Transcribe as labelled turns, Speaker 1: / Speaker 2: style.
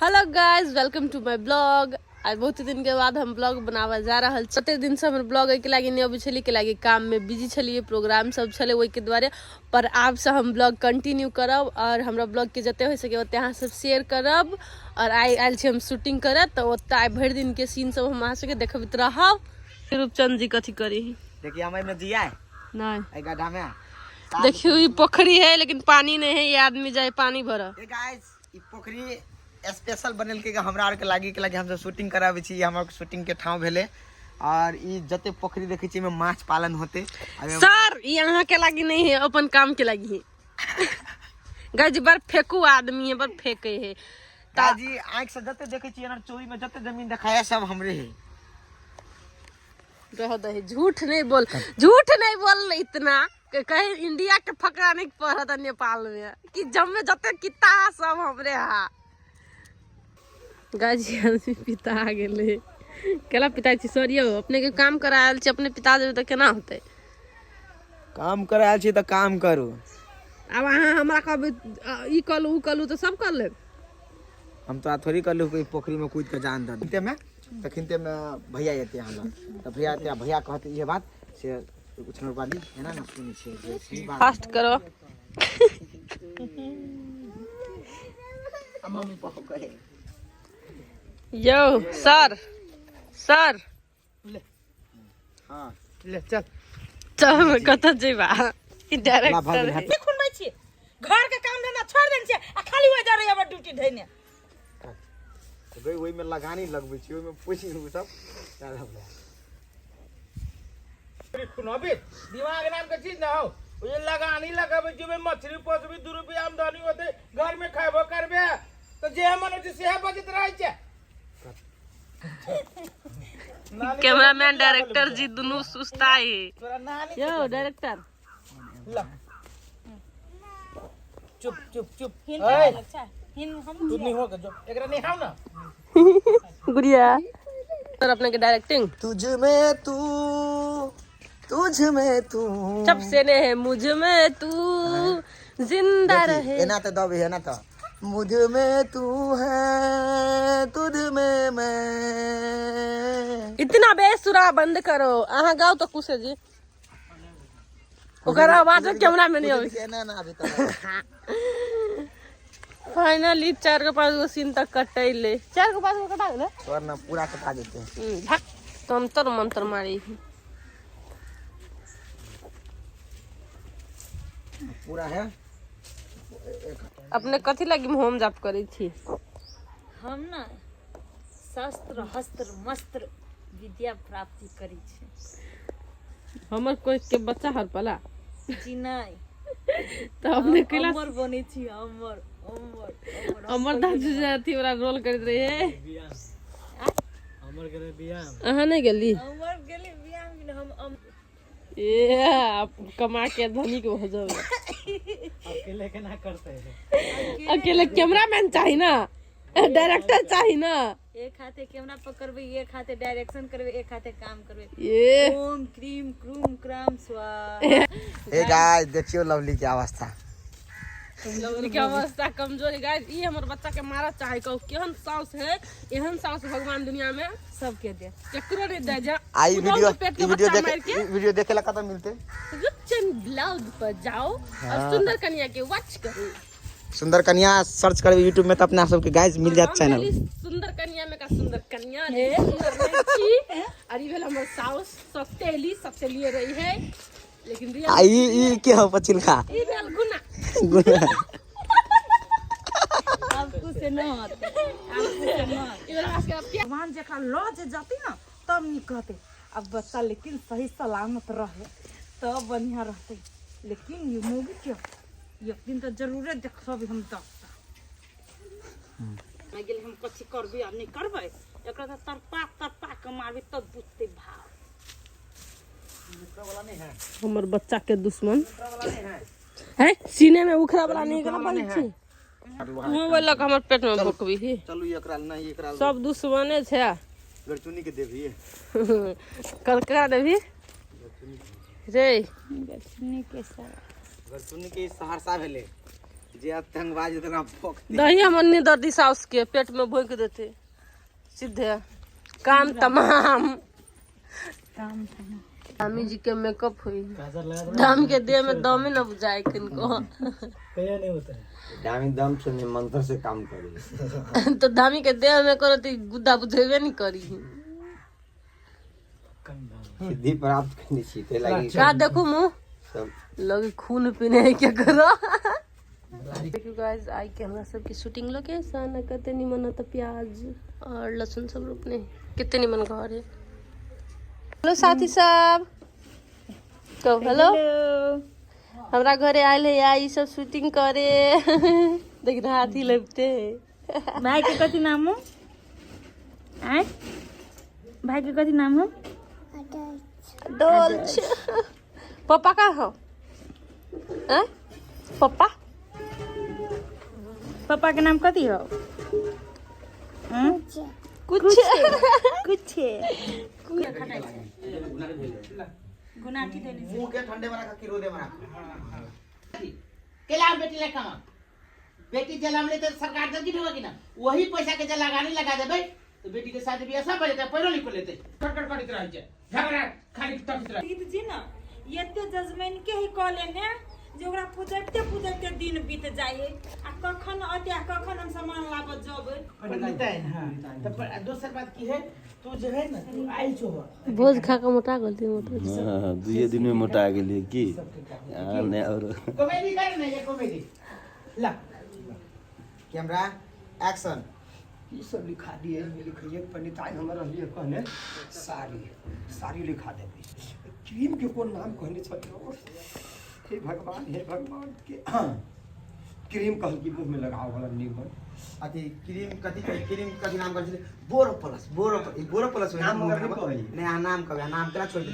Speaker 1: Hello guys welcome to my blog. आज बहुत दिन के बाद हम ब्लॉग बनावा जा रहा है। कते दिन से हमर ब्लॉग के लागी नहीं अबै छली के लागी काम में बिजी छलिए, प्रोग्राम सब छले ओई के द्वारे। पर आब से हम ब्लॉग कंटिन्यू करब और हमरा ब्लॉग के जते हो सके ओते अहाँ सब शेयर करब। और आयल छी हम शूटिंग करे तो ओते आइ भर दिन के सीन सब हम अहाँ सबके देखबैत रहब। रूपचंद जी कथी करी
Speaker 2: देखिए हमें में जिया है
Speaker 1: नहीं
Speaker 2: ए गड्ढा में
Speaker 1: देखियो ये पोखरी है लेकिन पानी नहीं है। ये आदमी जाए पानी भरा।
Speaker 2: ए गाइस ई पोखरी स्पेशल बनल के हमरा आर के लागी हम सब शूटिंग कराबै छी। हमर शूटिंग के ठाव भेले और ई जते पोखरी देखै छी में माछ पालन होते।
Speaker 1: सर ये यहाँ के लागी नहीं है, अपन काम के लागी है। गाजी बार फेंकू आदमी है, बार फेंके है
Speaker 2: ताजी आंख से जते देखै छी ना चोरी में जते जमीन दिखाया सब हमरे है।
Speaker 1: रह दे झूठ नहीं बोल इतना कहीं इंडिया के फकरा नहीं पड़ा था नेपाल में कि जब में जते किता सब हमरे हा। गाजी आदमी पिता आ गेले केला पिताजी सरियो अपने के काम करायल छी। अपने पिता देबे त केना होते?
Speaker 2: काम करायल छी त काम करू।
Speaker 1: अब अहाँ हमरा कहबे ई कलू उ कलू तो सब कर ले।
Speaker 2: हम तो थोड़ी कर लू कोई पोखरी में कूद के जान द देते में तखनते में भैया आते हमरा त भैया कहते ये बात से कुछ नोर वाली है ना सुनी छे
Speaker 1: फास्ट करो।
Speaker 2: मम्मी पापा कहे
Speaker 1: यो सर सर
Speaker 2: ले हां ले चल
Speaker 1: चल कत जेबा ई डायरेक्टर
Speaker 3: देखुन मै छी घर के काम धंधा छोड़ देन छी आ खाली हो जा रही हमर ड्यूटी धइने
Speaker 2: रे ओइ में लगानी लगबै छी ओइ में पैसा सब ज्यादा हो रे खुनबे दिमाग नाम के चीज ना हो ओइ लगानी लगाबै छी में मछली पोसबी 2 रुपया आमदनी होते घर में खाइबो करबे तो जे मन होते से बचत रहै छै।
Speaker 1: कैमरामैन डायरेक्टर जी दोनों सुस्ताए यो डायरेक्टर
Speaker 2: चुप चुप चुप
Speaker 3: हिन हम
Speaker 2: तू नहीं होगा जो एकरा नहीं हाव ना
Speaker 1: गुड़िया सर अपने के डायरेक्टिंग
Speaker 2: तुझ में तू
Speaker 1: जब से ने है मुझ में तू जिंदा रहे
Speaker 2: एना तो दबे है ना तो मुझ में तू है तुझ में मैं।
Speaker 1: इतना बेसुरा बंद करो अहाँ गाओ तो कुछ जी ओकर आवाज कैमरा में नहीं आवे
Speaker 2: ना ना अभी तक
Speaker 1: फाइनली 4 के 5 गो सीन तक कटैले 4 के 5 गो कटा गेले
Speaker 2: वरना पूरा कटा देते हैं।
Speaker 1: भाग तंत्र मंत्र मारी
Speaker 2: पूरा है
Speaker 1: अपने कथी लगी होम जाप करी थी?
Speaker 3: हम ना शास्त्र हस्त्र मस्त्र विद्या प्राप्ति करी छी।
Speaker 1: हमर कोई के बच्चा हर पला
Speaker 3: जी नहीं
Speaker 1: तो अपने क्लास
Speaker 3: अमर बने छी अमर अमर
Speaker 1: अमर दाजू जाती वाला रोल करत रहे है।
Speaker 2: अमर करे बियाह
Speaker 1: अहाँ नहीं गेली
Speaker 3: अमर गेली बियाह में हम
Speaker 1: ये आप कमा के धनिक हो जाओगे।
Speaker 2: अकेले के ना करते हैं
Speaker 1: अकेले कैमरामैन चाहिए ना, डायरेक्टर चाहिए ना।
Speaker 3: एक हाथे कैमरा पकड़बे एक हाथे डायरेक्शन करबे एक हाथे काम करबे।
Speaker 1: ये
Speaker 3: ओम क्रीम क्रूम क्राम स्वाहा।
Speaker 2: ए गाइस देखियो लवली की अवस्था
Speaker 1: लवली के अवस्था कमजोरी गाइस ये हमर बच्चा के मारा चाहे को केहन साउस है एहन साउस भगवान दुनिया में
Speaker 3: सबके दे
Speaker 1: केकरो नहीं दे जा।
Speaker 2: आई वीडियो देखेला कत मिलते
Speaker 1: रुचन ब्लॉग पर जाओ और सुंदर कन्या के वॉच करो।
Speaker 2: सुंदर कन्या सर्च करबे YouTube में तो अपना सबके गाइस मिल जात चैनल
Speaker 1: सुंदर कन्या में का सुंदर कन्या है सुंदर नहीं छी। अरे वेल हमर साउस सबसे लिए रही है लेकिन रियल
Speaker 2: आई के हो पचिल खा
Speaker 1: ई वेल गुना
Speaker 3: आपको से न होते
Speaker 1: इधर आके
Speaker 3: भगवान जखा लॉज जाती ना तब नहीं कहते अब बच्चा लेकिन सही सलामत रहे तब बढ़िया रहते। लेकिन ये मूवी क्यों एक दिन तो जरूर देखब हम दस्ता गेल हम कथी करबे आ नहीं करबे एकरा त तरपा के मारबे तब बुझते भाव।
Speaker 1: हमर बच्चा के दुश्मन है सीने में उखड़ा वाला नहीं करा पाई छी मोबाइल लक हमर पेट में भोकबी ही
Speaker 2: चलू एकरा नहीं एकरा
Speaker 1: सब दुश्मने छे
Speaker 2: गरचुनी के देबी
Speaker 1: करकरा देबी रे
Speaker 3: गछनी के साथ
Speaker 2: गरचुनी के सहरसा भेले जे आतंकवादी उतना भोंकते
Speaker 1: दही हमनी दर्दी साउस के पेट में भोंक देते सीधे काम तमाम। दामी जी के मेकअप हुई, दाम के देह में दम ही न बुझाए किनको।
Speaker 4: दामी दम से नहीं मंत्र से काम करे।
Speaker 1: तो दामी के देह में करो तो गुद्दा बुझेबे नहीं करी।
Speaker 4: सिद्धि प्राप्त करनी सीते लगी
Speaker 1: का देखो मुंह
Speaker 4: सब
Speaker 1: लगे खून पीने है क्या करो। देखियो गाइस आई के हमरा सब की शूटिंग लोकेशन कते निमन त प्याज और लहसुन सब रोपने कितने निमन घर है। हेलो साथी सब कहो हेलो। हमरा घरे आयल है आई सब शूटिंग करे। देख रहा हाथी लगते
Speaker 3: भाई के कथी नाम हो? आय भाई के कथी नाम हो?
Speaker 1: डोल पापा का हो पापा
Speaker 3: पापा के नाम कथी हो?
Speaker 1: कुछ
Speaker 3: कुछ गुनाटी देनी
Speaker 2: मुंह के ठंडे में रखा कि रोदे में रखा।
Speaker 5: केला बेटी ले कमा बेटी जलाम ले तो सरकार जल्दी होगी ना वही पैसा के जला लगाने लगा देबे तो बेटी के शादी ब्याह सब बजे पैरो लिख लेते कट करत रह जाए झगड़ा खाली तक रह
Speaker 3: गीत जी ना एते जजमेन के ही कॉल ने जे ओकरा पूजते पूजते दिन बीत जाए आ कखन अते आ कखन हम सामान लाबत जब
Speaker 5: पंडित है हां तो दूसरी बात की है तू जो है ना तू आई छो
Speaker 1: भोज खा के मोटा गलती मोटा
Speaker 4: हां दुए दिन में मोटा गेलिए की ने और
Speaker 5: कॉमेडी कर ना ये कॉमेडी ला
Speaker 2: कैमरा एक्शन।
Speaker 6: ये सब लिखा दिए लिखिए पंडित आज हमारा लिए कहने सारी लिखा देवे क्रीम के कौन नाम कहने छो हे भगवान के क्रीम कहल की मुंह में लगाओ वाला निमन
Speaker 2: अति क्रीम कथी नाम कर बोरो प्लस
Speaker 6: नाम मगर नहीं कही।
Speaker 2: नहीं नाम कभी नाम केना छोड़ दे